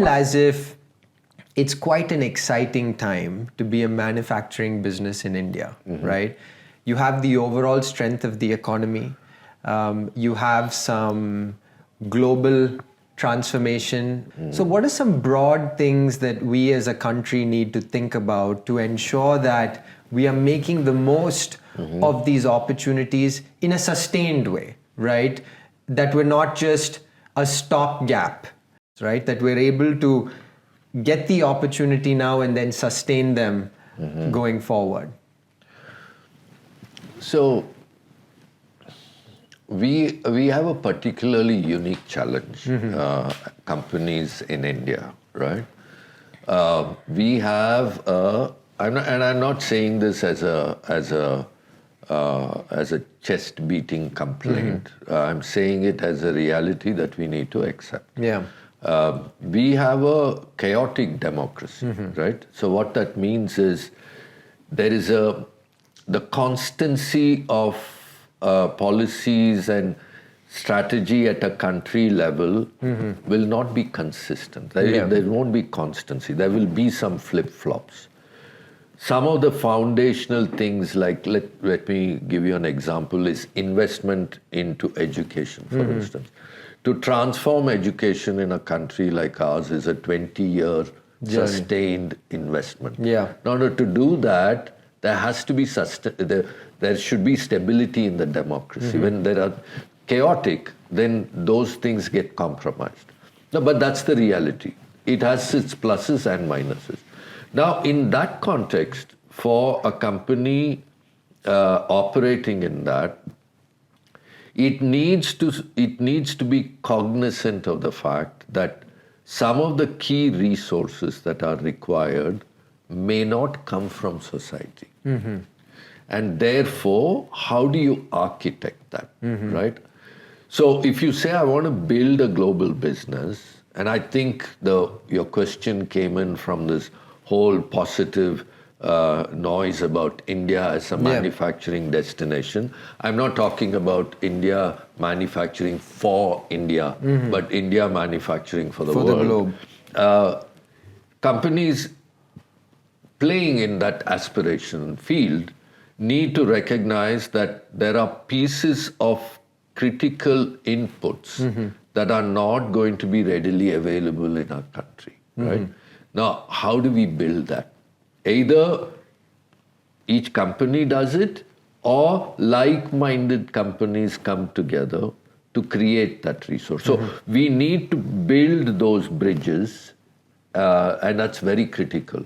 feel as if it's quite an exciting time to be a manufacturing business in India, right? You have the overall strength of the economy. You have some global transformation. So what are some broad things that we as a country need to think about to ensure that we are making the most of these opportunities in a sustained way, right? That we're not just a stopgap, right? That we're able to get the opportunity now and then sustain them going forward. So we have a particularly unique challenge, companies in India, right? We have, I'm not saying this as a chest-beating complaint. I'm saying it as a reality that we need to accept. Yeah. We have a chaotic democracy, right? So what that means is there is the constancy of policies and strategy at a country level will not be consistent. There won't be constancy. There will be some flip-flops. Some of the foundational things, like let me give you an example, is investment into education, for instance. To transform education in a country like ours is a 20-year sustained investment. Yeah. In order to do that, there has to be there should be stability in the democracy. When there are chaotic, then those things get compromised. No, but that's the reality. It has its pluses and minuses. Now, in that context, for a company operating in that, it needs to be cognizant of the fact that some of the key resources that are required may not come from society. And therefore, how do you architect that, right? So if you say, I want to build a global business, and I think your question came in from this whole positive noise about India as a manufacturing destination. I'm not talking about India manufacturing for India, but India manufacturing for the world. The globe. Companies playing in that aspiration field need to recognize that there are pieces of critical inputs that are not going to be readily available in our country, right? Now, how do we build that? Either each company does it, or like-minded companies come together to create that resource. So we need to build those bridges, and that's very critical.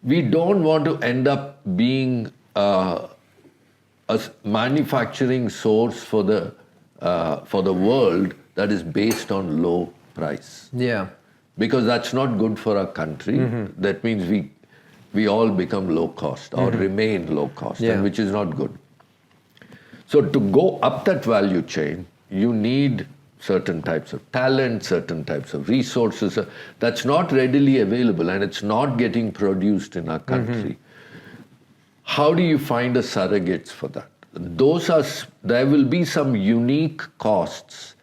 We don't want to end up being a manufacturing source for the world that is based on low price. Yeah. Because that's not good for our country. That means we all become low cost or remain low cost, and which is not good. So to go up that value chain, you need certain types of talent, certain types of resources that's not readily available and it's not getting produced in our country. How do you find the surrogates for that? There will be some unique costs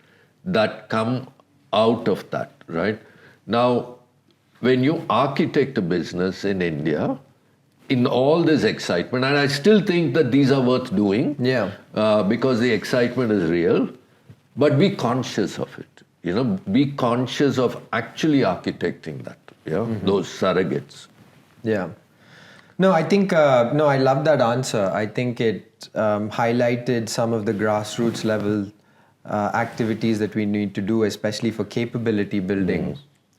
that come out of that, right? Now, when you architect a business in India, in all this excitement, and I still think that these are worth doing, because the excitement is real, but be conscious of it. Be conscious of actually architecting that, those surrogates. Yeah. No, I think, I love that answer. I think it highlighted some of the grassroots level activities that we need to do, especially for capability building,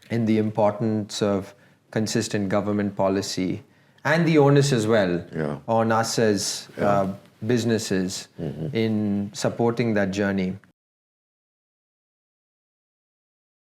and the importance of consistent government policy and the onus as well on us as businesses in supporting that journey.